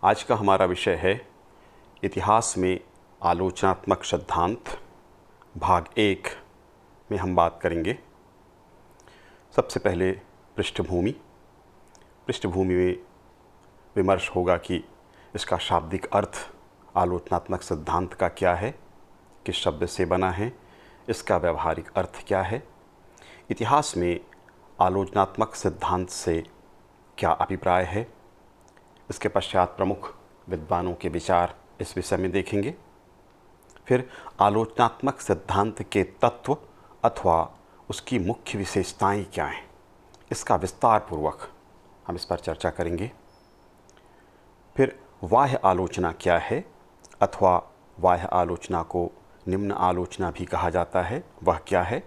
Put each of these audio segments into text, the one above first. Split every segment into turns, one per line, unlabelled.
आज का हमारा विषय है इतिहास में आलोचनात्मक सिद्धांत। भाग 1 में हम बात करेंगे। सबसे पहले पृष्ठभूमि में विमर्श होगा कि इसका शाब्दिक अर्थ आलोचनात्मक सिद्धांत का क्या है, किस शब्द से बना है, इसका व्यावहारिक अर्थ क्या है, इतिहास में आलोचनात्मक सिद्धांत से क्या अभिप्राय है, इसके पश्चात प्रमुख विद्वानों के विचार इस विषय में देखेंगे। फिर आलोचनात्मक सिद्धांत के तत्व अथवा उसकी मुख्य विशेषताएं क्या हैं, इसका विस्तार पूर्वक हम इस पर चर्चा करेंगे। फिर बाह्य आलोचना क्या है अथवा बाह्य आलोचना को निम्न आलोचना भी कहा जाता है, वह क्या है,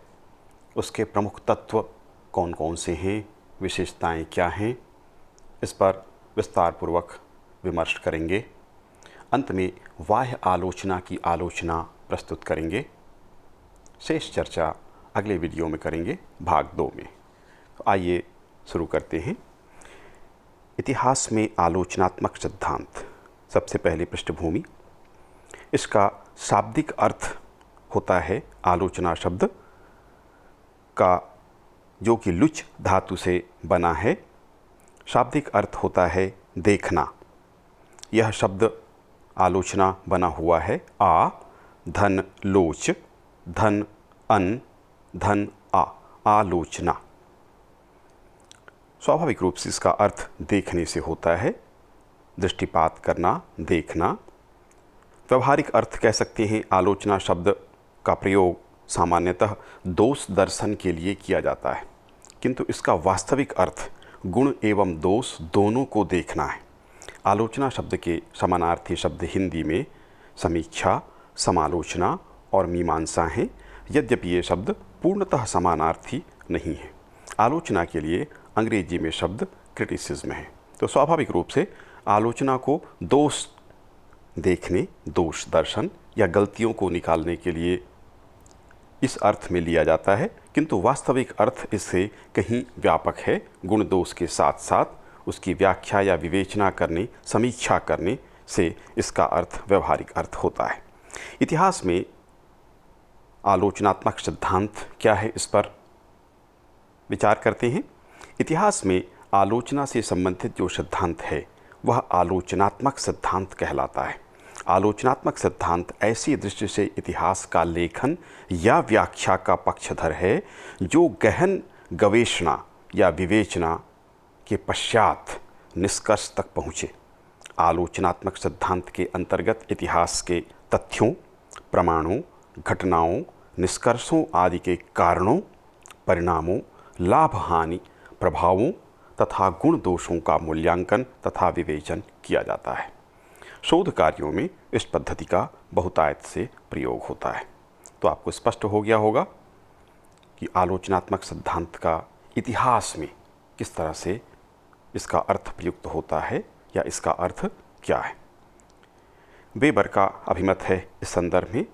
उसके प्रमुख तत्व कौन कौन से हैं, विशेषताएं क्या हैं, इस पर विस्तार पूर्वक विमर्श करेंगे। अंत में बाह्य आलोचना की आलोचना प्रस्तुत करेंगे। शेष चर्चा अगले वीडियो में करेंगे, भाग 2 में। तो आइए शुरू करते हैं। इतिहास में आलोचनात्मक सिद्धांत। सबसे पहले पृष्ठभूमि। इसका शाब्दिक अर्थ होता है आलोचना शब्द का, जो कि लुच धातु से बना है। शाब्दिक अर्थ होता है देखना। यह शब्द आलोचना बना हुआ है आ धन लोच धन अन धन आ, आलोचना। स्वाभाविक रूप से इसका अर्थ देखने से होता है, दृष्टिपात करना, देखना। व्यवहारिक अर्थ कह सकते हैं आलोचना शब्द का प्रयोग सामान्यतः दोष दर्शन के लिए किया जाता है, किंतु इसका वास्तविक अर्थ गुण एवं दोष दोनों को देखना है। आलोचना शब्द के समानार्थी शब्द हिंदी में समीक्षा, समालोचना और मीमांसा हैं, यद्यपि ये शब्द पूर्णतः समानार्थी नहीं है। आलोचना के लिए अंग्रेजी में शब्द क्रिटिसिज्म है। तो स्वाभाविक रूप से आलोचना को दोष देखने, दोष दर्शन या गलतियों को निकालने के लिए इस अर्थ में लिया जाता है, किंतु वास्तविक अर्थ इससे कहीं व्यापक है। गुण दोष के साथ साथ उसकी व्याख्या या विवेचना करने, समीक्षा करने से इसका अर्थ व्यवहारिक अर्थ होता है। इतिहास में आलोचनात्मक सिद्धांत क्या है, इस पर विचार करते हैं। इतिहास में आलोचना से संबंधित जो सिद्धांत है वह आलोचनात्मक सिद्धांत कहलाता है। आलोचनात्मक सिद्धांत ऐसी दृष्टि से इतिहास का लेखन या व्याख्या का पक्षधर है जो गहन गवेषणा या विवेचना के पश्चात निष्कर्ष तक पहुँचे। आलोचनात्मक सिद्धांत के अंतर्गत इतिहास के तथ्यों, प्रमाणों, घटनाओं, निष्कर्षों आदि के कारणों, परिणामों, लाभ हानि, प्रभावों तथा गुण दोषों का मूल्यांकन तथा विवेचन किया जाता है। शोध कार्यों में इस पद्धति का बहुतायत से प्रयोग होता है। तो आपको स्पष्ट हो गया होगा कि आलोचनात्मक सिद्धांत का इतिहास में किस तरह से इसका अर्थ प्रयुक्त होता है या इसका अर्थ क्या है। वेबर का अभिमत है इस संदर्भ में,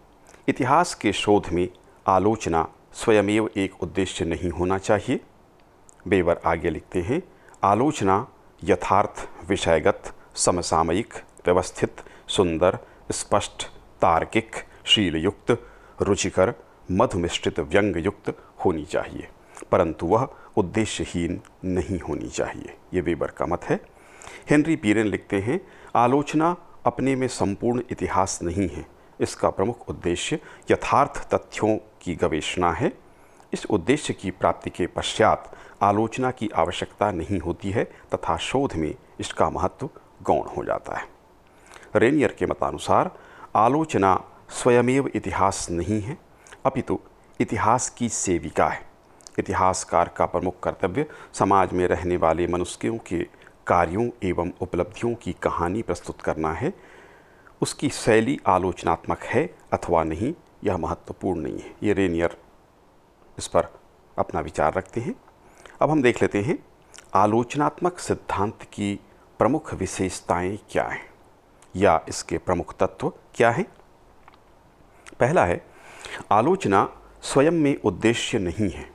इतिहास के शोध में आलोचना स्वयमेव एक उद्देश्य नहीं होना चाहिए। वेबर आगे लिखते हैं, आलोचना यथार्थ, विषयगत, समसामयिक, व्यवस्थित, सुंदर, स्पष्ट, तार्किक, शीलयुक्त, रुचिकर, मधुमिश्रित, व्यंग युक्त होनी चाहिए, परंतु वह उद्देश्यहीन नहीं होनी चाहिए। ये वेबर का मत है। हेनरी पीरेन लिखते हैं, आलोचना अपने में संपूर्ण इतिहास नहीं है, इसका प्रमुख उद्देश्य यथार्थ तथ्यों की गवेषणा है। इस उद्देश्य की प्राप्ति के पश्चात आलोचना की आवश्यकता नहीं होती है तथा शोध में इसका महत्व गौण हो जाता है। रेनियर के मतानुसार आलोचना स्वयमेव इतिहास नहीं है, अपितु इतिहास की सेविका है। इतिहासकार का प्रमुख कर्तव्य समाज में रहने वाले मनुष्यों के कार्यों एवं उपलब्धियों की कहानी प्रस्तुत करना है। उसकी शैली आलोचनात्मक है अथवा नहीं, यह महत्वपूर्ण नहीं है। ये रेनियर इस पर अपना विचार रखते हैं। अब हम देख लेते हैं आलोचनात्मक सिद्धांत की प्रमुख विशेषताएं क्या हैं या इसके प्रमुख तत्व क्या हैं। पहला है, आलोचना स्वयं में उद्देश्य नहीं है।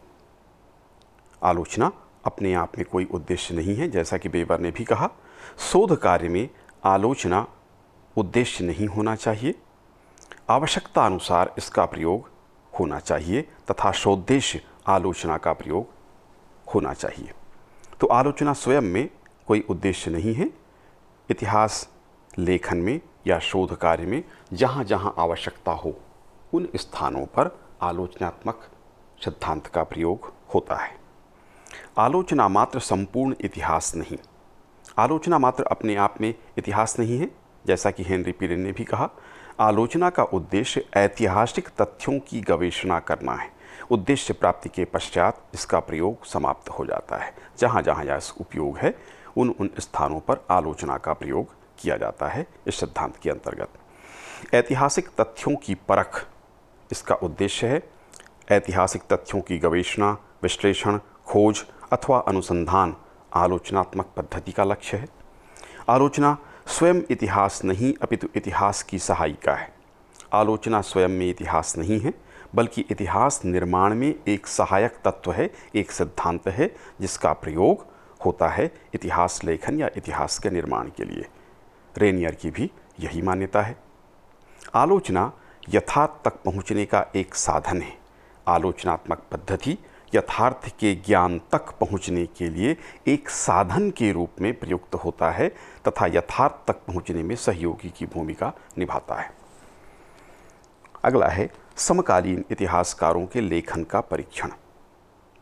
आलोचना अपने आप में कोई उद्देश्य नहीं है। जैसा कि वेबर ने भी कहा, शोध कार्य में आलोचना उद्देश्य नहीं होना चाहिए, आवश्यकता अनुसार इसका प्रयोग होना चाहिए तथा शोद्देश्य आलोचना का प्रयोग होना चाहिए। तो आलोचना स्वयं में कोई उद्देश्य नहीं है। इतिहास लेखन में या शोध कार्य में जहाँ जहाँ आवश्यकता हो उन स्थानों पर आलोचनात्मक सिद्धांत का प्रयोग होता है। आलोचना मात्र संपूर्ण इतिहास नहीं, आलोचना मात्र अपने आप में इतिहास नहीं है। जैसा कि हेनरी पिरेन ने भी कहा, आलोचना का उद्देश्य ऐतिहासिक तथ्यों की गवेषणा करना है। उद्देश्य प्राप्ति के पश्चात इसका प्रयोग समाप्त हो जाता है। जहाँ जहाँ यह उपयोग है उन उन स्थानों पर आलोचना का प्रयोग किया जाता है। इस सिद्धांत के अंतर्गत ऐतिहासिक तथ्यों की परख इसका उद्देश्य है। ऐतिहासिक तथ्यों की गवेषणा, विश्लेषण, खोज अथवा अनुसंधान आलोचनात्मक पद्धति का लक्ष्य है। आलोचना स्वयं इतिहास नहीं अपितु इतिहास की सहायिका है। आलोचना स्वयं में इतिहास नहीं है बल्कि इतिहास निर्माण में एक सहायक तत्व है, एक सिद्धांत है जिसका प्रयोग होता है इतिहास लेखन या इतिहास के निर्माण के लिए। रेनियर की भी यही मान्यता है। आलोचना यथार्थ तक पहुँचने का एक साधन है। आलोचनात्मक पद्धति यथार्थ के ज्ञान तक पहुँचने के लिए एक साधन के रूप में प्रयुक्त होता है तथा यथार्थ तक पहुँचने में सहयोगी की भूमिका निभाता है। अगला है समकालीन इतिहासकारों के लेखन का परीक्षण।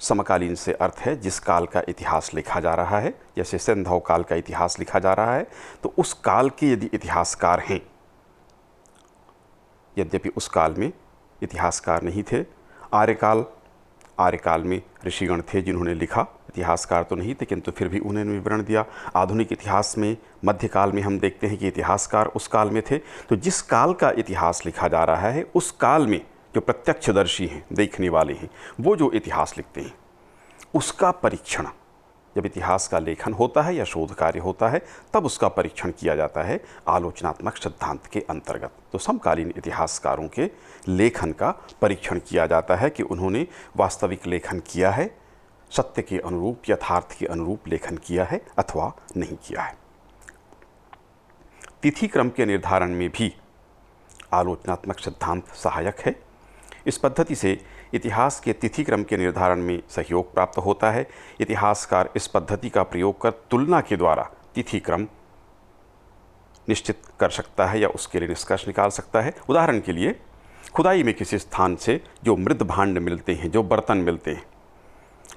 समकालीन से अर्थ है जिस काल का इतिहास लिखा जा रहा है। जैसे सिंधौ काल का इतिहास लिखा जा रहा है तो उस काल के यदि इतिहासकार हैं, यद्यपि उस काल में इतिहासकार नहीं थे, आर्यकाल में ऋषिगण थे जिन्होंने लिखा, इतिहासकार तो नहीं थे किंतु फिर भी उन्होंने विवरण दिया। आधुनिक इतिहास में मध्यकाल में हम देखते हैं कि इतिहासकार उस काल में थे। तो जिस काल का इतिहास लिखा जा रहा है उस काल में जो प्रत्यक्षदर्शी हैं, देखने वाले हैं, वो जो इतिहास लिखते हैं उसका परीक्षण, जब इतिहास का लेखन होता है या शोध कार्य होता है तब उसका परीक्षण किया जाता है आलोचनात्मक सिद्धांत के अंतर्गत। तो समकालीन इतिहासकारों के लेखन का परीक्षण किया जाता है कि उन्होंने वास्तविक लेखन किया है, सत्य के अनुरूप, यथार्थ के अनुरूप लेखन किया है अथवा नहीं किया है। तिथि क्रम के निर्धारण में भी आलोचनात्मक सिद्धांत सहायक है। इस पद्धति से इतिहास के तिथि क्रम के निर्धारण में सहयोग प्राप्त होता है। इतिहासकार इस पद्धति का प्रयोग कर तुलना के द्वारा तिथि क्रम निश्चित कर सकता है या उसके लिए निष्कर्ष निकाल सकता है। उदाहरण के लिए खुदाई में किसी स्थान से जो मृद भांड मिलते हैं, जो बर्तन मिलते हैं,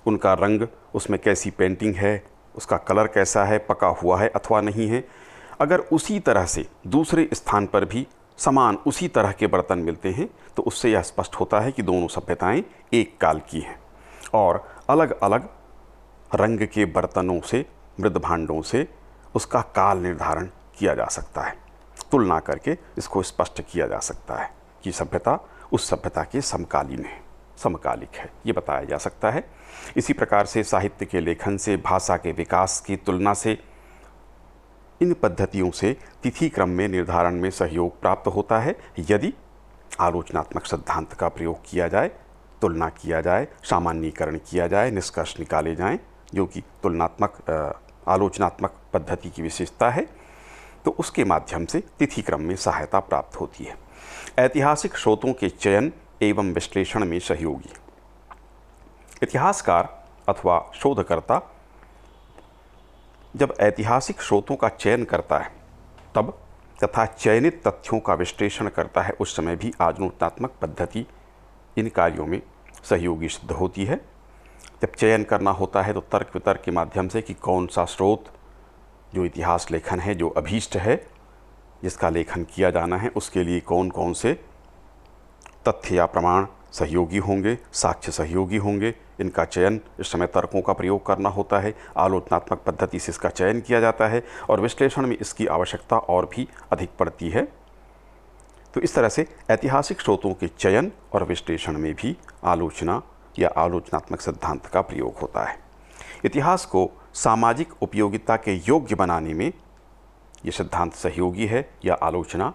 उनका रंग, उसमें कैसी पेंटिंग है, उसका कलर कैसा है, पका हुआ है अथवा नहीं है। अगर उसी तरह से दूसरे स्थान पर भी समान उसी तरह के बर्तन मिलते हैं तो उससे यह स्पष्ट होता है कि दोनों सभ्यताएं एक काल की हैं और अलग अलग रंग के बर्तनों से, मृद भांडों से उसका काल निर्धारण किया जा सकता है। तुलना करके इसको स्पष्ट किया जा सकता है कि सभ्यता उस सभ्यता के समकालीन है, समकालिक है, ये बताया जा सकता है। इसी प्रकार से साहित्य के लेखन से, भाषा के विकास की तुलना से, इन पद्धतियों से तिथि क्रम में निर्धारण में सहयोग प्राप्त होता है यदि आलोचनात्मक सिद्धांत का प्रयोग किया जाए, तुलना किया जाए, सामान्यीकरण किया जाए, निष्कर्ष निकाले जाएं, जो कि आलोचनात्मक पद्धति की विशेषता है। तो उसके माध्यम से तिथि क्रम में सहायता प्राप्त होती है। ऐतिहासिक स्रोतों के चयन एवं विश्लेषण में सहयोगी। इतिहासकार अथवा शोधकर्ता जब ऐतिहासिक स्रोतों का चयन करता है तब तथा चयनित तथ्यों का विश्लेषण करता है, उस समय भी आलोचनात्मक पद्धति इन कार्यों में सहयोगी सिद्ध होती है। जब चयन करना होता है तो तर्क वितर्क के माध्यम से कि कौन सा स्रोत जो इतिहास लेखन है, जो अभीष्ट है, जिसका लेखन किया जाना है, उसके लिए कौन कौन से तथ्य या प्रमाण सहयोगी होंगे, साक्ष्य सहयोगी होंगे, इनका चयन, इस समय तर्कों का प्रयोग करना होता है। आलोचनात्मक पद्धति से इसका चयन किया जाता है और विश्लेषण में इसकी आवश्यकता और भी अधिक पड़ती है। तो इस तरह से ऐतिहासिक स्रोतों के चयन और विश्लेषण में भी आलोचना या आलोचनात्मक सिद्धांत का प्रयोग होता है। इतिहास को सामाजिक उपयोगिता के योग्य बनाने में ये सिद्धांत सहयोगी है या आलोचना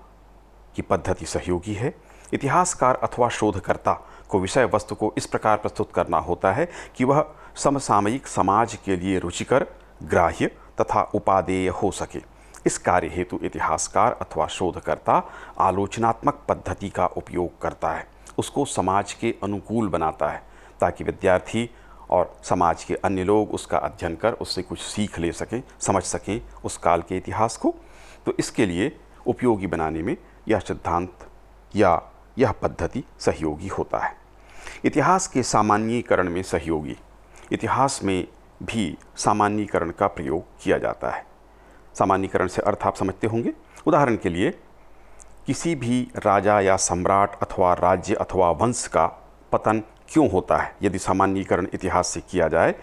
की पद्धति सहयोगी है। इतिहासकार अथवा शोधकर्ता को विषय वस्तु को इस प्रकार प्रस्तुत करना होता है कि वह समसामयिक समाज के लिए रुचिकर, ग्राह्य तथा उपादेय हो सके। इस कार्य हेतु इतिहासकार अथवा शोधकर्ता आलोचनात्मक पद्धति का उपयोग करता है, उसको समाज के अनुकूल बनाता है ताकि विद्यार्थी और समाज के अन्य लोग उसका अध्ययन कर उससे कुछ सीख ले सकें, समझ सकें उस काल के इतिहास को। तो इसके लिए उपयोगी बनाने में यह सिद्धांत या यह पद्धति सहयोगी होता है। इतिहास के सामान्यीकरण में सहयोगी। इतिहास में भी सामान्यीकरण का प्रयोग किया जाता है। सामान्यीकरण से अर्थ आप समझते होंगे। उदाहरण के लिए किसी भी राजा या सम्राट अथवा राज्य अथवा वंश का पतन क्यों होता है, यदि सामान्यीकरण इतिहास से किया जाए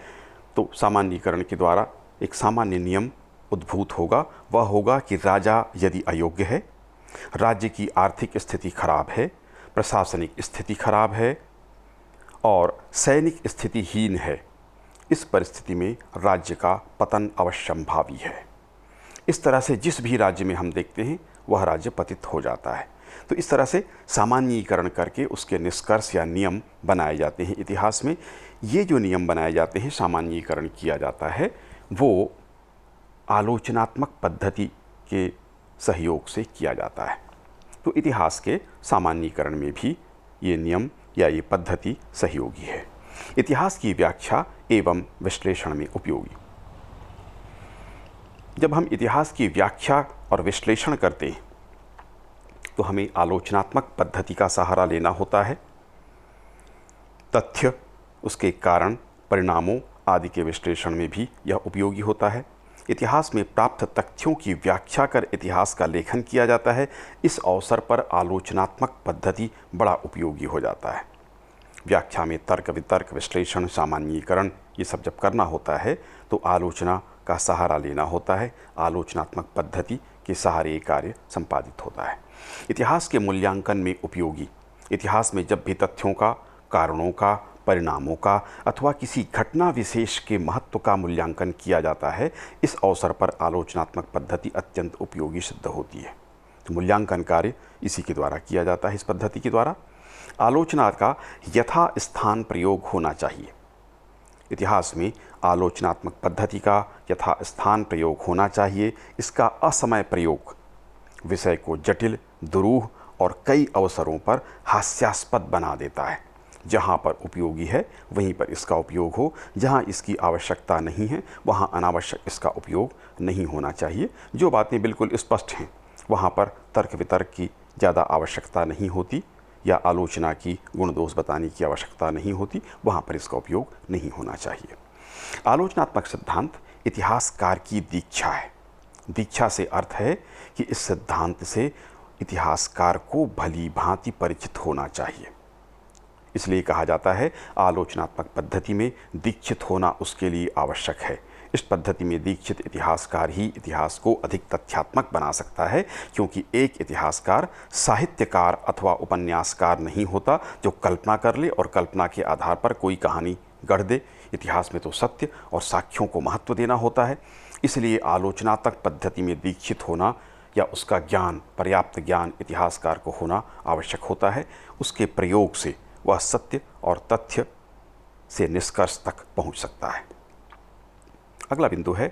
तो सामान्यीकरण के द्वारा एक सामान्य नियम उद्भूत होगा। वह होगा कि राजा यदि अयोग्य है, राज्य की आर्थिक स्थिति खराब है, प्रशासनिक स्थिति खराब है और सैनिक स्थितिहीन है, इस परिस्थिति में राज्य का पतन अवश्यंभावी है। इस तरह से जिस भी राज्य में हम देखते हैं वह राज्य पतित हो जाता है। तो इस तरह से सामान्यीकरण करके उसके निष्कर्ष या नियम बनाए जाते हैं। इतिहास में ये जो नियम बनाए जाते हैं, सामान्यीकरण किया जाता है, वो आलोचनात्मक पद्धति के सहयोग से किया जाता है। तो इतिहास के सामान्यीकरण में भी ये नियम या ये पद्धति सहयोगी है। इतिहास की व्याख्या एवं विश्लेषण में उपयोगी। जब हम इतिहास की व्याख्या और विश्लेषण करते हैं तो हमें आलोचनात्मक पद्धति का सहारा लेना होता है। तथ्य, उसके कारण, परिणामों आदि के विश्लेषण में भी यह उपयोगी होता है। इतिहास में प्राप्त तथ्यों की व्याख्या कर इतिहास का लेखन किया जाता है। इस अवसर पर आलोचनात्मक पद्धति बड़ा उपयोगी हो जाता है। व्याख्या में तर्क वितर्क, विश्लेषण, सामान्यीकरण ये सब जब करना होता है तो आलोचना का सहारा लेना होता है। आलोचनात्मक पद्धति के सहारे ये कार्य संपादित होता है। इतिहास के मूल्यांकन में उपयोगी। इतिहास में जब भी तथ्यों का, कारणों का, परिणामों का अथवा किसी घटना विशेष के महत्व का मूल्यांकन किया जाता है, इस अवसर पर आलोचनात्मक पद्धति अत्यंत उपयोगी सिद्ध होती है। तो मूल्यांकन कार्य इसी के द्वारा किया जाता है, इस पद्धति के द्वारा। आलोचना का यथा स्थान प्रयोग होना चाहिए। इतिहास में आलोचनात्मक पद्धति का यथा स्थान प्रयोग होना चाहिए। इसका असमय प्रयोग विषय को जटिल, दुरूह और कई अवसरों पर हास्यास्पद बना देता है। जहाँ पर उपयोगी है वहीं पर इसका उपयोग हो, जहाँ इसकी आवश्यकता नहीं है वहाँ अनावश्यक इसका उपयोग नहीं होना चाहिए। जो बातें बिल्कुल स्पष्ट हैं वहाँ पर तर्क वितर्क की ज़्यादा आवश्यकता नहीं होती या आलोचना की गुण दोष बताने की आवश्यकता नहीं होती, वहाँ पर इसका उपयोग नहीं होना चाहिए। आलोचनात्मक सिद्धांत इतिहासकार की दीक्षा है। दीक्षा से अर्थ है कि इस सिद्धांत से इतिहासकार को भली भांति परिचित होना चाहिए। इसलिए कहा जाता है आलोचनात्मक पद्धति में दीक्षित होना उसके लिए आवश्यक है। इस पद्धति में दीक्षित इतिहासकार ही इतिहास को अधिक तथ्यात्मक बना सकता है, क्योंकि एक इतिहासकार साहित्यकार अथवा उपन्यासकार नहीं होता जो कल्पना कर ले और कल्पना के आधार पर कोई कहानी गढ़ दे। इतिहास में तो सत्य और साक्ष्यों को महत्व देना होता है। इसलिए आलोचनात्मक पद्धति में दीक्षित होना या उसका ज्ञान, पर्याप्त ज्ञान इतिहासकार को होना आवश्यक होता है। उसके प्रयोग से वह सत्य और तथ्य से निष्कर्ष तक पहुंच सकता है। अगला बिंदु है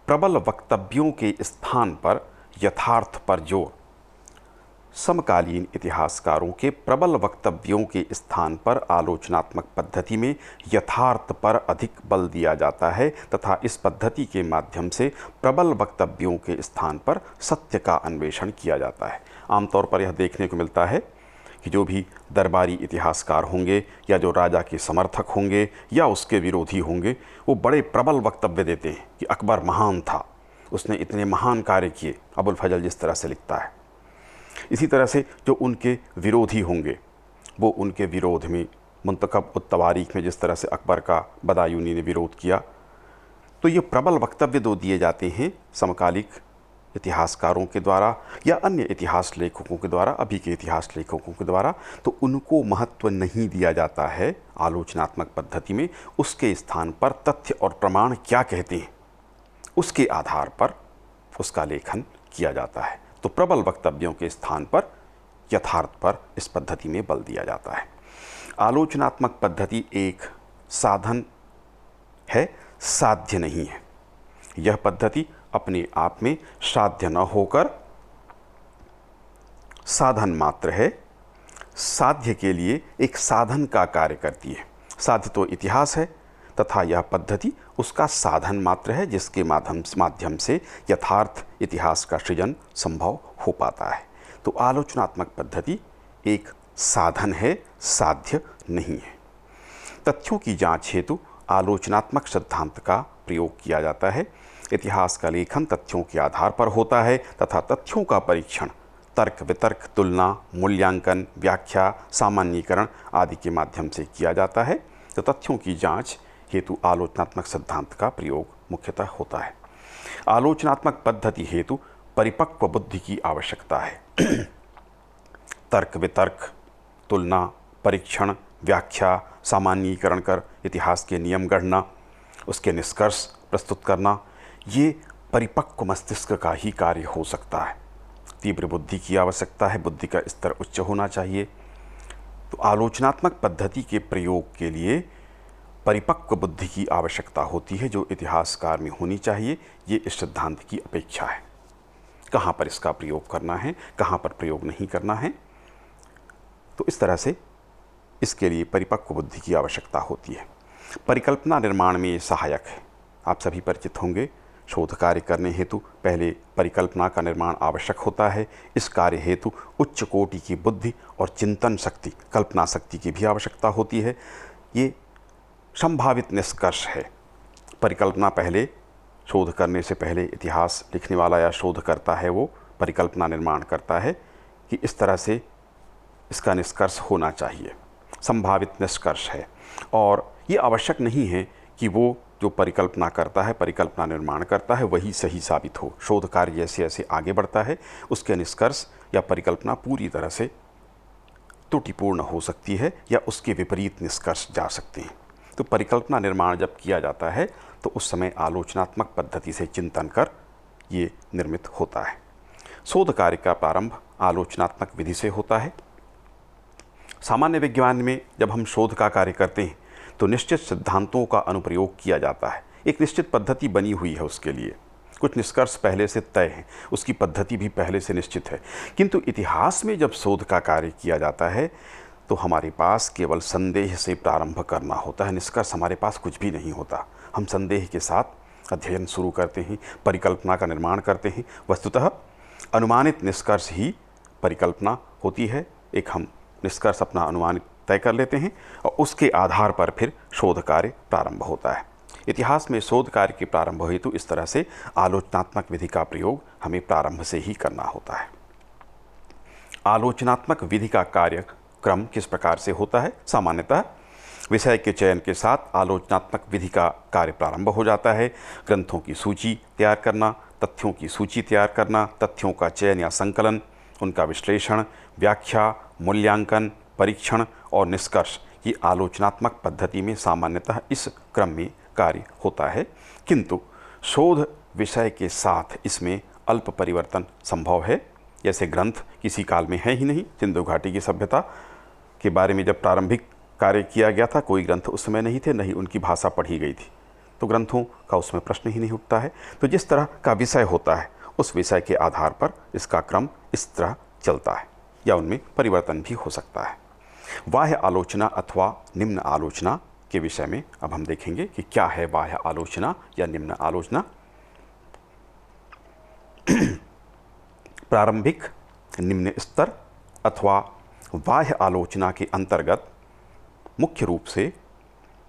प्रबल वक्तव्यों के स्थान पर यथार्थ पर जोर। समकालीन इतिहासकारों के प्रबल वक्तव्यों के स्थान पर आलोचनात्मक पद्धति में यथार्थ पर अधिक बल दिया जाता है तथा इस पद्धति के माध्यम से प्रबल वक्तव्यों के स्थान पर सत्य का अन्वेषण किया जाता है। आमतौर पर यह देखने को मिलता है कि जो भी दरबारी इतिहासकार होंगे या जो राजा के समर्थक होंगे या उसके विरोधी होंगे, वो बड़े प्रबल वक्तव्य देते हैं कि अकबर महान था, उसने इतने महान कार्य किए, अबुल फजल जिस तरह से लिखता है। इसी तरह से जो उनके विरोधी होंगे वो उनके विरोध में मुंतखब उत-तवारीख में जिस तरह से अकबर का बदायूनी ने विरोध किया, तो ये प्रबल वक्तव्य दो दिए जाते हैं समकालिक इतिहासकारों के द्वारा या अन्य इतिहास लेखकों के द्वारा, अभी के इतिहास लेखकों के द्वारा। तो उनको महत्व नहीं दिया जाता है आलोचनात्मक पद्धति में। उसके स्थान पर तथ्य और प्रमाण क्या कहते हैं उसके आधार पर उसका लेखन किया जाता है। तो प्रबल वक्तव्यों के स्थान पर यथार्थ पर इस पद्धति में बल दिया जाता है। आलोचनात्मक पद्धति एक साधन है, साध्य नहीं है। यह पद्धति अपने आप में साध्य न होकर साधन मात्र है, साध्य के लिए एक साधन का कार्य करती है। साध्य तो इतिहास है तथा यह पद्धति उसका साधन मात्र है जिसके माध्यम से यथार्थ इतिहास का सृजन संभव हो पाता है। तो आलोचनात्मक पद्धति एक साधन है, साध्य नहीं है। तथ्यों की जांच हेतु आलोचनात्मक सिद्धांत का प्रयोग किया जाता है। इतिहास का लेखन तथ्यों के आधार पर होता है तथा तथ्यों का परीक्षण तर्क वितर्क, तुलना, मूल्यांकन, व्याख्या, सामान्यीकरण आदि के माध्यम से किया जाता है। तो तथ्यों की जांच हेतु आलोचनात्मक सिद्धांत का प्रयोग मुख्यतः होता है। आलोचनात्मक पद्धति हेतु परिपक्व बुद्धि की आवश्यकता है। तर्क वितर्क, तुलना, परीक्षण, व्याख्या, सामान्यीकरण कर इतिहास के नियम गढ़ना, उसके निष्कर्ष प्रस्तुत करना, ये परिपक्व मस्तिष्क का ही कार्य हो सकता है। तीव्र बुद्धि की आवश्यकता है, बुद्धि का स्तर उच्च होना चाहिए। तो आलोचनात्मक पद्धति के प्रयोग के लिए परिपक्व बुद्धि की आवश्यकता होती है जो इतिहासकार में होनी चाहिए। ये इस सिद्धांत की अपेक्षा है। कहाँ पर इसका प्रयोग करना है, कहाँ पर प्रयोग नहीं करना है, तो इस तरह से इसके लिए परिपक्व बुद्धि की आवश्यकता होती है। परिकल्पना निर्माण में ये सहायक है। आप सभी परिचित होंगे, शोध कार्य करने हेतु पहले परिकल्पना का निर्माण आवश्यक होता है। इस कार्य हेतु उच्च कोटि की बुद्धि और चिंतन शक्ति, कल्पना शक्ति की भी आवश्यकता होती है। ये संभावित निष्कर्ष है। परिकल्पना पहले, शोध करने से पहले इतिहास लिखने वाला या शोध करता है वो परिकल्पना निर्माण करता है कि इस तरह से इसका निष्कर्ष होना चाहिए। संभावित निष्कर्ष है और ये आवश्यक नहीं है कि वो जो परिकल्पना करता है, परिकल्पना निर्माण करता है, वही सही साबित हो। शोध कार्य जैसे जैसे आगे बढ़ता है उसके निष्कर्ष या परिकल्पना पूरी तरह से त्रुटिपूर्ण हो सकती है या उसके विपरीत निष्कर्ष जा सकते हैं। तो परिकल्पना निर्माण जब किया जाता है तो उस समय आलोचनात्मक पद्धति से चिंतन कर ये निर्मित होता है। शोध कार्य का प्रारंभ आलोचनात्मक विधि से होता है। सामान्य विज्ञान में जब हम शोध का कार्य करते हैं तो निश्चित सिद्धांतों का अनुप्रयोग किया जाता है। एक निश्चित पद्धति बनी हुई है उसके लिए, कुछ निष्कर्ष पहले से तय हैं, उसकी पद्धति भी पहले से निश्चित है। किंतु इतिहास में जब शोध का कार्य किया जाता है तो हमारे पास केवल संदेह से प्रारंभ करना होता है। निष्कर्ष हमारे पास कुछ भी नहीं होता। हम संदेह के साथ अध्ययन शुरू करते हैं, परिकल्पना का निर्माण करते हैं। वस्तुतः अनुमानित निष्कर्ष ही परिकल्पना होती है। एक हम निष्कर्ष अपना अनुमानित तय कर लेते हैं और उसके आधार पर फिर शोध कार्य प्रारंभ होता है। इतिहास में शोध कार्य के प्रारंभ हेतु इस तरह से आलोचनात्मक विधि का प्रयोग हमें प्रारंभ से ही करना होता है। आलोचनात्मक विधि का कार्यक्रम किस प्रकार से होता है? सामान्यतः विषय के चयन के साथ आलोचनात्मक विधि का कार्य प्रारंभ हो जाता है। ग्रंथों की सूची तैयार करना, तथ्यों की सूची तैयार करना, तथ्यों का चयन या संकलन, उनका विश्लेषण, व्याख्या, मूल्यांकन, परीक्षण और निष्कर्ष, ये आलोचनात्मक पद्धति में सामान्यतः इस क्रम में कार्य होता है। किंतु शोध विषय के साथ इसमें अल्प परिवर्तन संभव है। जैसे ग्रंथ किसी काल में है ही नहीं। सिंधु घाटी की सभ्यता के बारे में जब प्रारंभिक कार्य किया गया था, कोई ग्रंथ उस समय नहीं थे, नहीं उनकी भाषा पढ़ी गई थी, तो ग्रंथों का उसमें प्रश्न ही नहीं उठता है। तो जिस तरह का विषय होता है उस विषय के आधार पर इसका क्रम इस तरह चलता है या उनमें परिवर्तन भी हो सकता है। बाह्य आलोचना अथवा निम्न आलोचना के विषय में अब हम देखेंगे कि क्या है बाह्य आलोचना या निम्न आलोचना। प्रारंभिक, निम्न स्तर अथवा बाह्य आलोचना के अंतर्गत मुख्य रूप से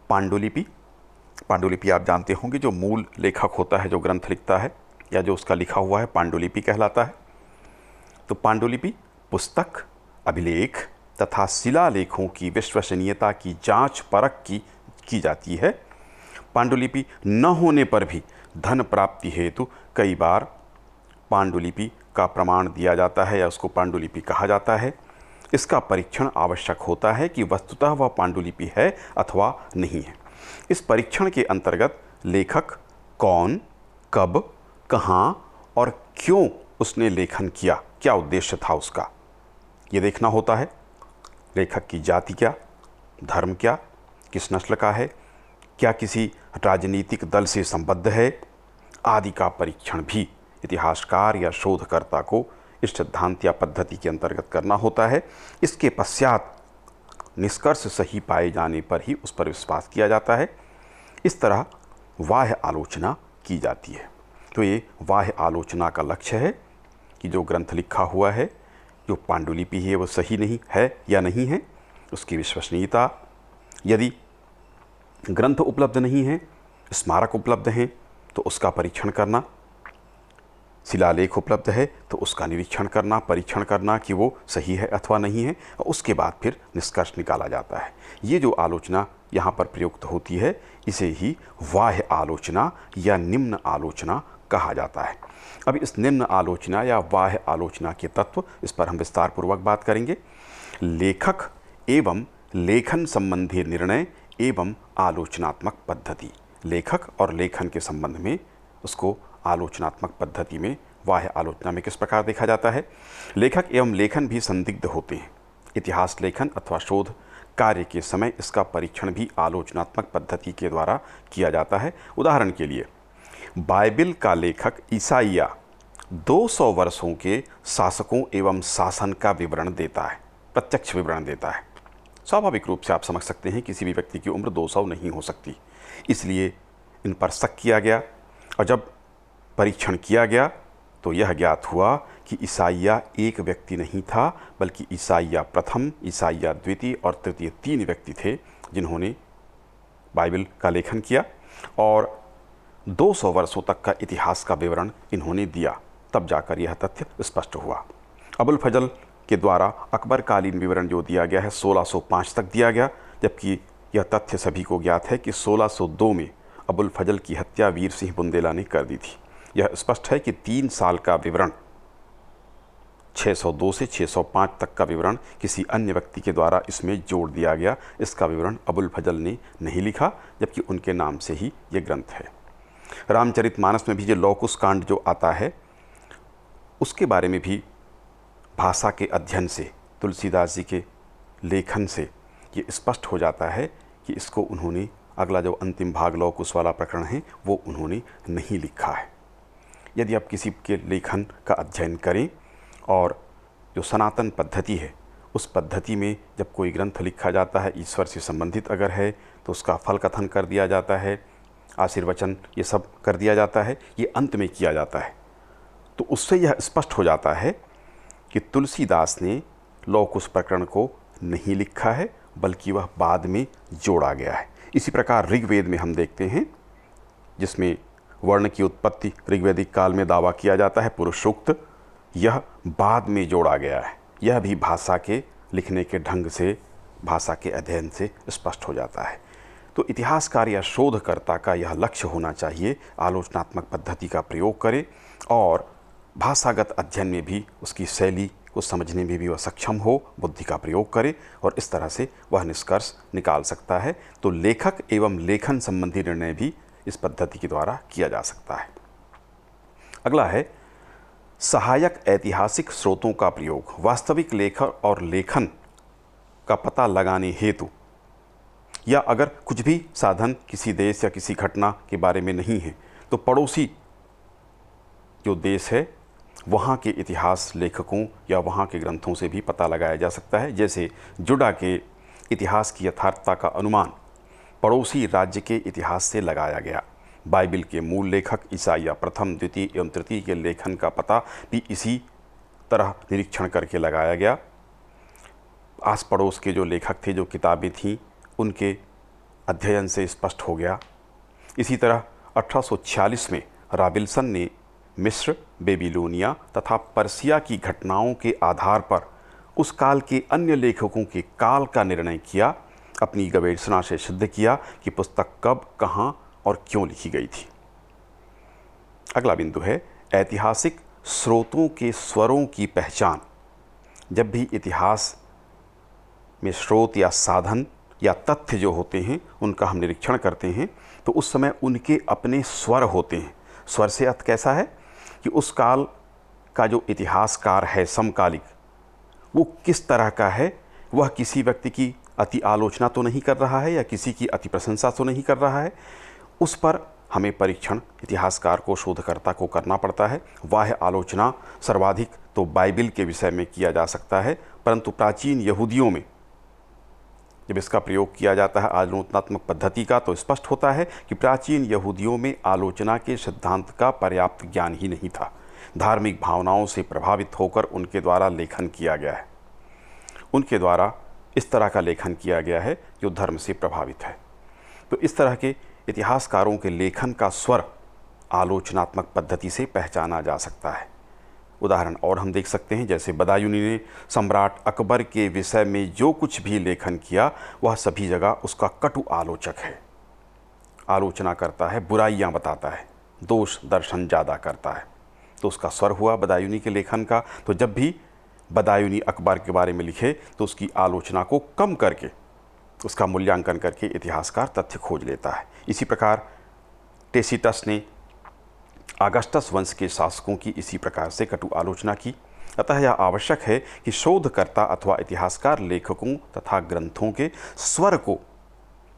पांडुलिपि आप जानते होंगे, जो मूल लेखक होता है, जो ग्रंथ लिखता है या जो उसका लिखा हुआ है, पांडुलिपि कहलाता है। तो पांडुलिपि पुस्तक, अभिलेख तथा शिलालेखों की विश्वसनीयता की जांच परख की जाती है। पांडुलिपि न होने पर भी धन प्राप्ति हेतु कई बार पांडुलिपि का प्रमाण दिया जाता है या उसको पांडुलिपि कहा जाता है। इसका परीक्षण आवश्यक होता है कि वस्तुतः वह पांडुलिपि है अथवा नहीं है। इस परीक्षण के अंतर्गत लेखक कौन, कब, कहाँ और क्यों उसने लेखन किया, क्या उद्देश्य था उसका, ये देखना होता है। लेखक की जाति क्या, धर्म क्या, किस नस्ल का है, क्या किसी राजनीतिक दल से संबद्ध है, आदि का परीक्षण भी इतिहासकार या शोधकर्ता को इस सिद्धांत या पद्धति के अंतर्गत करना होता है। इसके पश्चात निष्कर्ष सही पाए जाने पर ही उस पर विश्वास किया जाता है। इस तरह बाह्य आलोचना की जाती है। तो ये बाह्य आलोचना का लक्ष्य है कि जो ग्रंथ लिखा हुआ है, जो पांडुलिपि है, वो सही नहीं है या नहीं है, उसकी विश्वसनीयता, यदि ग्रंथ उपलब्ध नहीं है, स्मारक उपलब्ध हैं तो उसका परीक्षण करना, शिलालेख उपलब्ध है तो उसका निरीक्षण करना, परीक्षण करना कि वो सही है अथवा नहीं है, और उसके बाद फिर निष्कर्ष निकाला जाता है। ये जो आलोचना यहाँ पर प्रयुक्त होती है, इसे ही बाह्य आलोचना या निम्न आलोचना कहा जाता है। अब इस निम्न आलोचना या बाह्य आलोचना के तत्व, इस पर हम विस्तार पूर्वक बात करेंगे। लेखक एवं लेखन संबंधी निर्णय एवं आलोचनात्मक पद्धति। लेखक और लेखन के संबंध में उसको आलोचनात्मक पद्धति में, बाह्य आलोचना में किस प्रकार देखा जाता है। लेखक एवं लेखन भी संदिग्ध होते हैं। इतिहास लेखन अथवा शोध कार्य के समय इसका परीक्षण भी आलोचनात्मक पद्धति के द्वारा किया जाता है। उदाहरण के लिए बाइबिल का लेखक ईसाइया 200 वर्षों के शासकों एवं शासन का विवरण देता है, प्रत्यक्ष विवरण देता है। स्वाभाविक रूप से आप समझ सकते हैं किसी भी व्यक्ति की उम्र 200 नहीं हो सकती, इसलिए इन पर शक किया गया, और जब परीक्षण किया गया तो यह ज्ञात हुआ कि ईसाइया एक व्यक्ति नहीं था, बल्कि ईसाइया प्रथम, ईसाइया द्वितीय और तृतीय 3 व्यक्ति थे जिन्होंने बाइबल का लेखन किया, और 200 वर्षों तक का इतिहास का विवरण इन्होंने दिया। तब जाकर यह तथ्य स्पष्ट हुआ। अबुल फजल के द्वारा अकबर कालीन विवरण जो दिया गया है 1605 तक दिया गया, जबकि यह तथ्य सभी को ज्ञात है कि 1602 में अबुल फजल की हत्या वीर सिंह बुंदेला ने कर दी थी। यह स्पष्ट है कि 3 साल का विवरण 602 से 605 तक का विवरण किसी अन्य व्यक्ति के द्वारा इसमें जोड़ दिया गया। इसका विवरण अबुल फजल ने नहीं लिखा, जबकि उनके नाम से ही ये ग्रंथ है। रामचरितमानस में भी जो लौकुश कांड जो आता है, उसके बारे में भी भाषा के अध्ययन से, तुलसीदास जी के लेखन से ये स्पष्ट हो जाता है कि इसको उन्होंने, अगला जो अंतिम भाग लौकुश वाला प्रकरण है, वो उन्होंने नहीं लिखा है। यदि आप किसी के लेखन का अध्ययन करें और जो सनातन पद्धति है, उस पद्धति में जब कोई ग्रंथ लिखा जाता है, ईश्वर से संबंधित अगर है तो उसका फल कथन कर दिया जाता है, आशीर्वचन ये सब कर दिया जाता है, ये अंत में किया जाता है। तो उससे यह स्पष्ट हो जाता है कि तुलसीदास ने लौकुश प्रकरण को नहीं लिखा है, बल्कि वह बाद में जोड़ा गया है। इसी प्रकार ऋग्वेद में हम देखते हैं, जिसमें वर्ण की उत्पत्ति ऋग्वैदिक काल में दावा किया जाता है, पुरुष सूक्त, यह बाद में जोड़ा गया है। यह भी भाषा के लिखने के ढंग से, भाषा के अध्ययन से स्पष्ट हो जाता है। तो इतिहासकार या शोधकर्ता का यह लक्ष्य होना चाहिए, आलोचनात्मक पद्धति का प्रयोग करे और भाषागत अध्ययन में भी उसकी शैली को समझने में भी वह सक्षम हो, बुद्धि का प्रयोग करे, और इस तरह से वह निष्कर्ष निकाल सकता है। तो लेखक एवं लेखन संबंधी निर्णय भी इस पद्धति के द्वारा किया जा सकता है। अगला है सहायक ऐतिहासिक स्रोतों का प्रयोग। वास्तविक लेखक और लेखन का पता लगाने हेतु, या अगर कुछ भी साधन किसी देश या किसी घटना के बारे में नहीं है, तो पड़ोसी जो देश है वहाँ के इतिहास लेखकों या वहाँ के ग्रंथों से भी पता लगाया जा सकता है। जैसे जुडा के इतिहास की यथार्थता का अनुमान पड़ोसी राज्य के इतिहास से लगाया गया। बाइबिल के मूल लेखक ईसाइया प्रथम, द्वितीय एवं तृतीय के लेखन का पता भी इसी तरह निरीक्षण करके लगाया गया। आस पड़ोस के जो लेखक थे, जो किताबें थीं, उनके अध्ययन से स्पष्ट हो गया। इसी तरह 1846 में रॉबिन्सन ने मिस्र, बेबीलोनिया तथा पर्सिया की घटनाओं के आधार पर उस काल के अन्य लेखकों के काल का निर्णय किया। अपनी गवेषणा से सिद्ध किया कि पुस्तक कब, कहाँ और क्यों लिखी गई थी। अगला बिंदु है ऐतिहासिक स्रोतों के स्वरों की पहचान। जब भी इतिहास में स्रोत या साधन या तथ्य जो होते हैं उनका हम निरीक्षण करते हैं, तो उस समय उनके अपने स्वर होते हैं। स्वर से अर्थ कैसा है कि उस काल का जो इतिहासकार है समकालिक, वो किस तरह का है। वह किसी व्यक्ति की अति आलोचना तो नहीं कर रहा है या किसी की अति प्रशंसा तो नहीं कर रहा है। उस पर हमें परीक्षण इतिहासकार को, शोधकर्ता को करना पड़ता है। बाह्य आलोचना सर्वाधिक तो बाइबिल के विषय में किया जा सकता है, परंतु प्राचीन यहूदियों में जब इसका प्रयोग किया जाता है आलोचनात्मक पद्धति का, तो स्पष्ट होता है कि प्राचीन यहूदियों में आलोचना के सिद्धांत का पर्याप्त ज्ञान ही नहीं था। धार्मिक भावनाओं से प्रभावित होकर उनके द्वारा लेखन किया गया है। उनके द्वारा इस तरह का लेखन किया गया है जो धर्म से प्रभावित है। तो इस तरह के इतिहासकारों के लेखन का स्वर आलोचनात्मक पद्धति से पहचाना जा सकता है। उदाहरण और हम देख सकते हैं, जैसे बदायूनी ने सम्राट अकबर के विषय में जो कुछ भी लेखन किया वह सभी जगह उसका कटु आलोचक है, आलोचना करता है, बुराइयां बताता है, दोष दर्शन ज़्यादा करता है। तो उसका स्वर हुआ बदायूनी के लेखन का। तो जब भी बदायूनी अकबर के बारे में लिखे तो उसकी आलोचना को कम करके, उसका मूल्यांकन करके इतिहासकार तथ्य खोज लेता है। इसी प्रकार टेसिटस ने अगस्टस वंश के शासकों की इसी प्रकार से कटु आलोचना की। अतः यह आवश्यक है कि शोधकर्ता अथवा इतिहासकार लेखकों तथा ग्रंथों के स्वर को,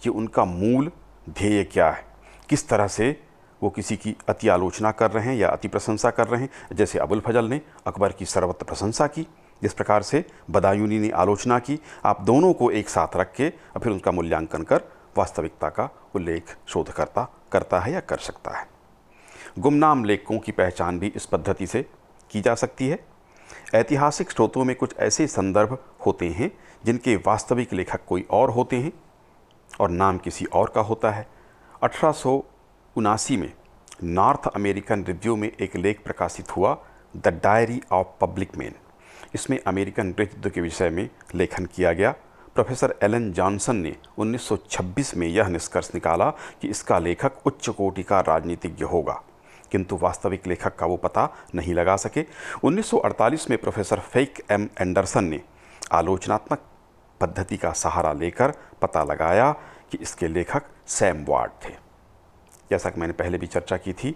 कि उनका मूल ध्येय क्या है, किस तरह से वो किसी की अति आलोचना कर रहे हैं या अति प्रशंसा कर रहे हैं। जैसे अबुल फजल ने अकबर की सर्वत्र प्रशंसा की, जिस प्रकार से बदायूनी ने आलोचना की। आप दोनों को एक साथ रख के और फिर उनका मूल्यांकन कर वास्तविकता का उल्लेख शोधकर्ता करता है या कर सकता है। गुमनाम लेखकों की पहचान भी इस पद्धति से की जा सकती है। ऐतिहासिक स्रोतों में कुछ ऐसे संदर्भ होते हैं जिनके वास्तविक लेखक कोई और होते हैं और नाम किसी और का होता है। 1879 में नॉर्थ अमेरिकन रिव्यू में एक लेख प्रकाशित हुआ, the diary of public man. इसमें अमेरिकन गृह युद्ध के विषय में लेखन किया गया। प्रोफेसर एलन जॉनसन ने 1926 में यह निष्कर्ष निकाला कि इसका लेखक उच्च कोटि का राजनीतिज्ञ होगा, किंतु वास्तविक लेखक का वो पता नहीं लगा सके। 1948 में प्रोफेसर फेक एम एंडरसन ने आलोचनात्मक पद्धति का सहारा लेकर पता लगाया कि इसके लेखक सैम वार्ड थे। जैसा कि मैंने पहले भी चर्चा की थी,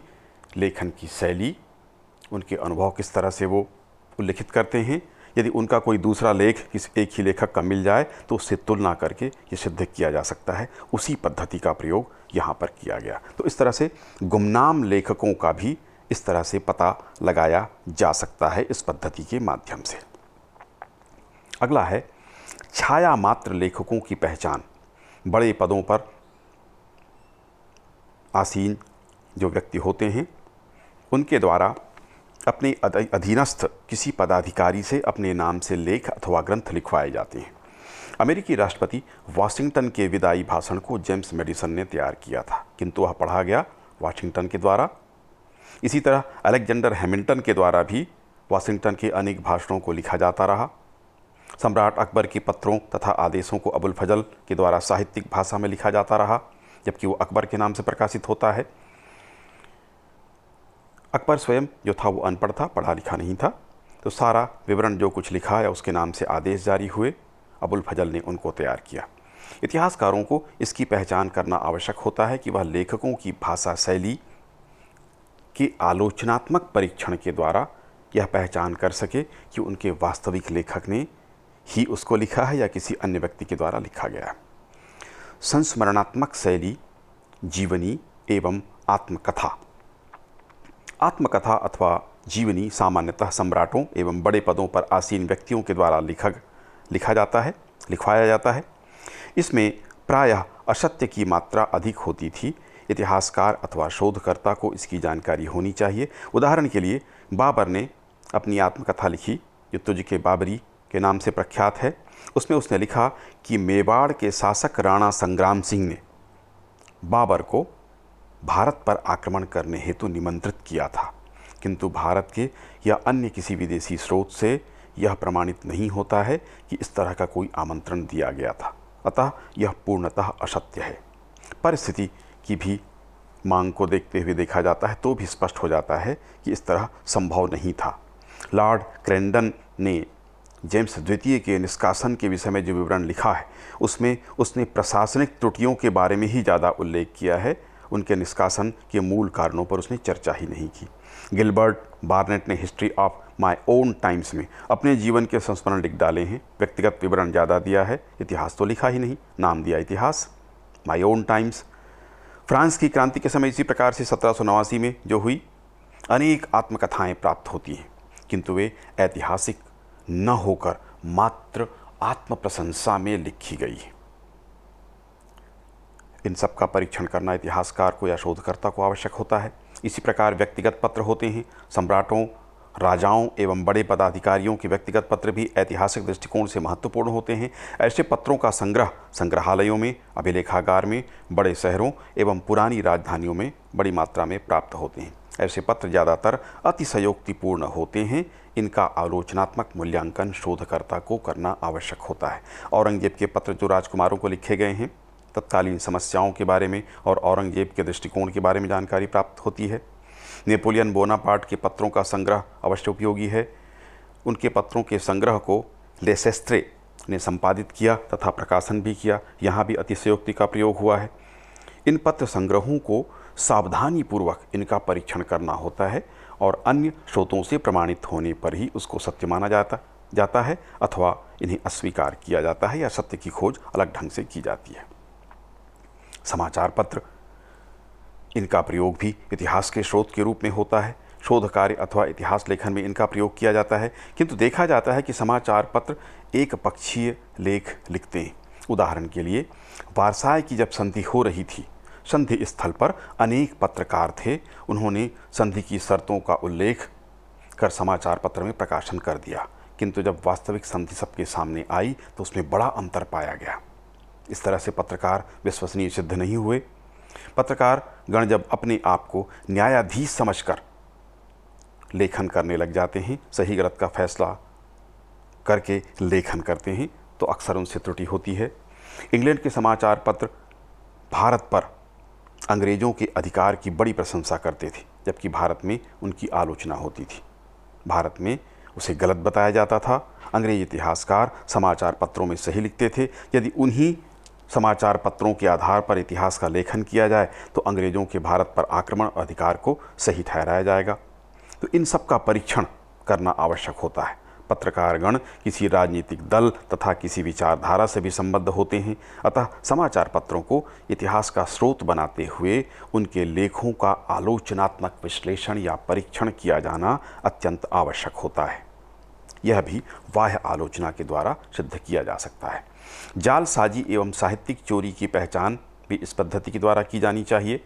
लेखन की शैली, उनके अनुभव किस तरह से वो उल्लिखित करते हैं। यदि उनका कोई दूसरा लेख किसी एक ही लेखक का मिल जाए तो उससे तुलना करके ये सिद्ध किया जा सकता है। उसी पद्धति का प्रयोग यहाँ पर किया गया। तो इस तरह से गुमनाम लेखकों का भी इस तरह से पता लगाया जा सकता है इस पद्धति के माध्यम से। अगला है छाया मात्र लेखकों की पहचान। बड़े पदों पर आसीन जो व्यक्ति होते हैं उनके द्वारा अपने अधीनस्थ किसी पदाधिकारी से अपने नाम से लेख अथवा ग्रंथ लिखवाए जाते हैं। अमेरिकी राष्ट्रपति वाशिंगटन के विदाई भाषण को जेम्स मेडिसन ने तैयार किया था, किंतु वह पढ़ा गया वाशिंगटन के द्वारा। इसी तरह अलेक्जेंडर हैमिल्टन के द्वारा भी वाशिंगटन के अनेक भाषणों को लिखा जाता रहा। सम्राट अकबर के पत्रों तथा आदेशों को अबुल फजल के द्वारा साहित्यिक भाषा में लिखा जाता रहा, जबकि वो अकबर के नाम से प्रकाशित होता है। अकबर स्वयं जो था वो अनपढ़ था, पढ़ा लिखा नहीं था, तो सारा विवरण जो कुछ लिखा या उसके नाम से आदेश जारी हुए, अबुल फजल ने उनको तैयार किया। इतिहासकारों को इसकी पहचान करना आवश्यक होता है कि वह लेखकों की भाषा शैली के आलोचनात्मक परीक्षण के द्वारा यह पहचान कर सके कि उनके वास्तविक लेखक ने ही उसको लिखा है या किसी अन्य व्यक्ति के द्वारा लिखा गया है। संस्मरणात्मक शैली, जीवनी एवं आत्मकथा। आत्मकथा अथवा जीवनी सामान्यतः सम्राटों एवं बड़े पदों पर आसीन व्यक्तियों के द्वारा लिखवाया जाता है। इसमें प्रायः असत्य की मात्रा अधिक होती थी। इतिहासकार अथवा शोधकर्ता को इसकी जानकारी होनी चाहिए। उदाहरण के लिए बाबर ने अपनी आत्मकथा लिखी जो तुझ के बाबरी के नाम से प्रख्यात है। उसमें उसने लिखा कि मेवाड़ के शासक राणा संग्राम सिंह ने बाबर को भारत पर आक्रमण करने हेतु निमंत्रित किया था, किंतु भारत के या अन्य किसी विदेशी स्रोत से यह प्रमाणित नहीं होता है कि इस तरह का कोई आमंत्रण दिया गया था। अतः यह पूर्णतः असत्य है। परिस्थिति की भी मांग को देखते हुए देखा जाता है तो भी स्पष्ट हो जाता है कि इस तरह संभव नहीं था। लॉर्ड क्रेंडन ने जेम्स द्वितीय के निष्कासन के विषय में जो विवरण लिखा है उसमें उसने प्रशासनिक त्रुटियों के बारे में ही ज़्यादा उल्लेख किया है। उनके निष्कासन के मूल कारणों पर उसने चर्चा ही नहीं की। गिलबर्ट बार्नेट ने history of my own times में अपने जीवन के संस्मरण लिख डाले हैं। व्यक्तिगत विवरण ज़्यादा दिया है, इतिहास तो लिखा ही नहीं, नाम दिया इतिहास, माय ओन टाइम्स। फ्रांस की क्रांति के समय इसी प्रकार से 1789 में जो हुई, अनेक आत्मकथाएं प्राप्त होती हैं, किंतु वे ऐतिहासिक न होकर मात्र आत्म प्रशंसा में लिखी गई हैं। इन सब का परीक्षण करना इतिहासकार को या शोधकर्ता को आवश्यक होता है। इसी प्रकार व्यक्तिगत पत्र होते हैं। सम्राटों, राजाओं एवं बड़े पदाधिकारियों के व्यक्तिगत पत्र भी ऐतिहासिक दृष्टिकोण से महत्वपूर्ण होते हैं। ऐसे पत्रों का संग्रह संग्रहालयों में, अभिलेखागार में, बड़े शहरों एवं पुरानी राजधानियों में बड़ी मात्रा में प्राप्त होते हैं। ऐसे पत्र ज़्यादातर अतिशयोक्तिपूर्ण होते हैं। इनका आलोचनात्मक मूल्यांकन शोधकर्ता को करना आवश्यक होता है। औरंगजेब के पत्र जो राजकुमारों को लिखे गए हैं, तत्कालीन समस्याओं के बारे में और औरंगजेब के दृष्टिकोण के बारे में जानकारी प्राप्त होती है। नेपोलियन बोनापार्ट के पत्रों का संग्रह अवश्य उपयोगी है। उनके पत्रों के संग्रह को लेसेस्त्रे ने संपादित किया तथा प्रकाशन भी किया। यहाँ भी अतिशयोक्ति का प्रयोग हुआ है। इन पत्र संग्रहों को सावधानीपूर्वक इनका परीक्षण करना होता है और अन्य स्रोतों से प्रमाणित होने पर ही उसको सत्य माना जाता है अथवा इन्हें अस्वीकार किया जाता है या सत्य की खोज अलग ढंग से की जाती है। समाचार पत्र, इनका प्रयोग भी इतिहास के स्रोत के रूप में होता है। शोध कार्य अथवा इतिहास लेखन में इनका प्रयोग किया जाता है, किंतु देखा जाता है कि समाचार पत्र एक पक्षीय लेख लिखते हैं। उदाहरण के लिए, वारसाय की जब संधि हो रही थी, संधि स्थल पर अनेक पत्रकार थे। उन्होंने संधि की शर्तों का उल्लेख कर समाचार पत्र में प्रकाशन कर दिया, किंतु जब वास्तविक संधि सबके सामने आई तो उसमें बड़ा अंतर पाया गया। इस तरह से पत्रकार विश्वसनीय सिद्ध नहीं हुए। पत्रकार गण जब अपने आप को न्यायाधीश समझकर लेखन करने लग जाते हैं, सही गलत का फैसला करके लेखन करते हैं, तो अक्सर उनसे त्रुटि होती है। इंग्लैंड के समाचार पत्र भारत पर अंग्रेज़ों के अधिकार की बड़ी प्रशंसा करते थे, जबकि भारत में उनकी आलोचना होती थी। भारत में उसे गलत बताया जाता था। अंग्रेज इतिहासकार समाचार पत्रों में सही लिखते थे। यदि उन्हीं समाचार पत्रों के आधार पर इतिहास का लेखन किया जाए तो अंग्रेज़ों के भारत पर आक्रमण अधिकार को सही ठहराया जाएगा। तो इन सब का परीक्षण करना आवश्यक होता है। पत्रकारगण किसी राजनीतिक दल तथा किसी विचारधारा से भी संबद्ध होते हैं, अतः समाचार पत्रों को इतिहास का स्रोत बनाते हुए उनके लेखों का आलोचनात्मक विश्लेषण या परीक्षण किया जाना अत्यंत आवश्यक होता है। यह भी बाह्य आलोचना के द्वारा सिद्ध किया जा सकता है। जालसाजी एवं साहित्यिक चोरी की पहचान भी इस पद्धति के द्वारा की जानी चाहिए।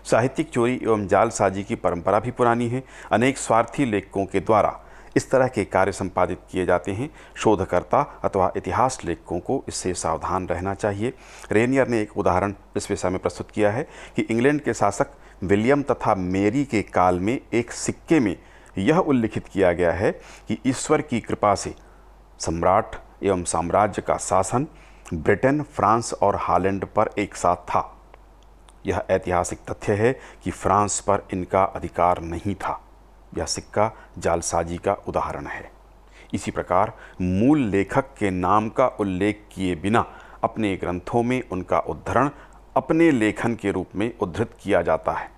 साहित्यिक चोरी एवं जालसाजी की परंपरा भी पुरानी है। अनेक स्वार्थी लेखकों के द्वारा इस तरह के कार्य संपादित किए जाते हैं। शोधकर्ता अथवा इतिहास लेखकों को इससे सावधान रहना चाहिए। रेनियर ने एक उदाहरण इस विषय में प्रस्तुत किया है कि इंग्लैंड के शासक विलियम तथा मेरी के काल में एक सिक्के में यह उल्लिखित किया गया है कि ईश्वर की कृपा से सम्राट एवं साम्राज्य का शासन ब्रिटेन, फ्रांस और हॉलैंड पर एक साथ था। यह ऐतिहासिक तथ्य है कि फ्रांस पर इनका अधिकार नहीं था। यह सिक्का जालसाजी का उदाहरण है। इसी प्रकार मूल लेखक के नाम का उल्लेख किए बिना अपने ग्रंथों में उनका उद्धरण अपने लेखन के रूप में उद्धृत किया जाता है।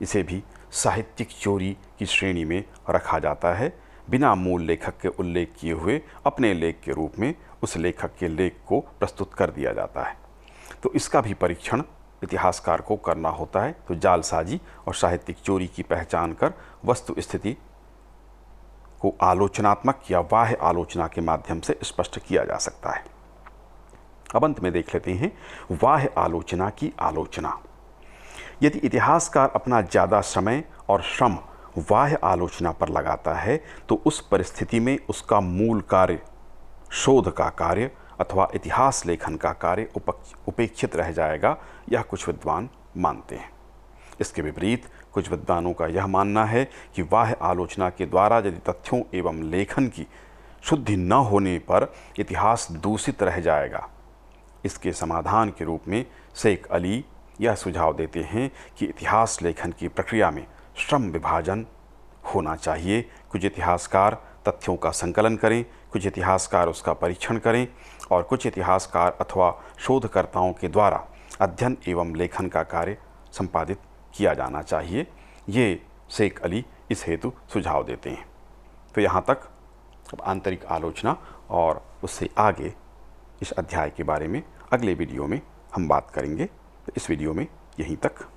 इसे भी साहित्यिक चोरी की श्रेणी में रखा जाता है। बिना मूल लेखक के उल्लेख किए हुए अपने लेख के रूप में उस लेखक के लेख को प्रस्तुत कर दिया जाता है। तो इसका भी परीक्षण इतिहासकार को करना होता है। तो जालसाजी और साहित्यिक चोरी की पहचान कर वस्तु स्थिति को आलोचनात्मक या बाह्य आलोचना के माध्यम से स्पष्ट किया जा सकता है। अब अंत में देख लेते हैं बाह्य आलोचना की आलोचना। यदि इतिहासकार अपना ज़्यादा समय और श्रम बाह्य आलोचना पर लगाता है तो उस परिस्थिति में उसका मूल कार्य, शोध का कार्य अथवा इतिहास लेखन का कार्य उपेक्षित रह जाएगा, यह कुछ विद्वान मानते हैं। इसके विपरीत कुछ विद्वानों का यह मानना है कि बाह्य आलोचना के द्वारा यदि तथ्यों एवं लेखन की शुद्धि न होने पर इतिहास दूषित रह जाएगा। इसके समाधान के रूप में शेख अली यह सुझाव देते हैं कि इतिहास लेखन की प्रक्रिया में श्रम विभाजन होना चाहिए। कुछ इतिहासकार तथ्यों का संकलन करें, कुछ इतिहासकार उसका परीक्षण करें और कुछ इतिहासकार अथवा शोधकर्ताओं के द्वारा अध्ययन एवं लेखन का कार्य संपादित किया जाना चाहिए। ये शेख अली इस हेतु सुझाव देते हैं। तो यहाँ तक अब आंतरिक आलोचना और उससे आगे इस अध्याय के बारे में अगले वीडियो में हम बात करेंगे। तो इस वीडियो में यहीं तक।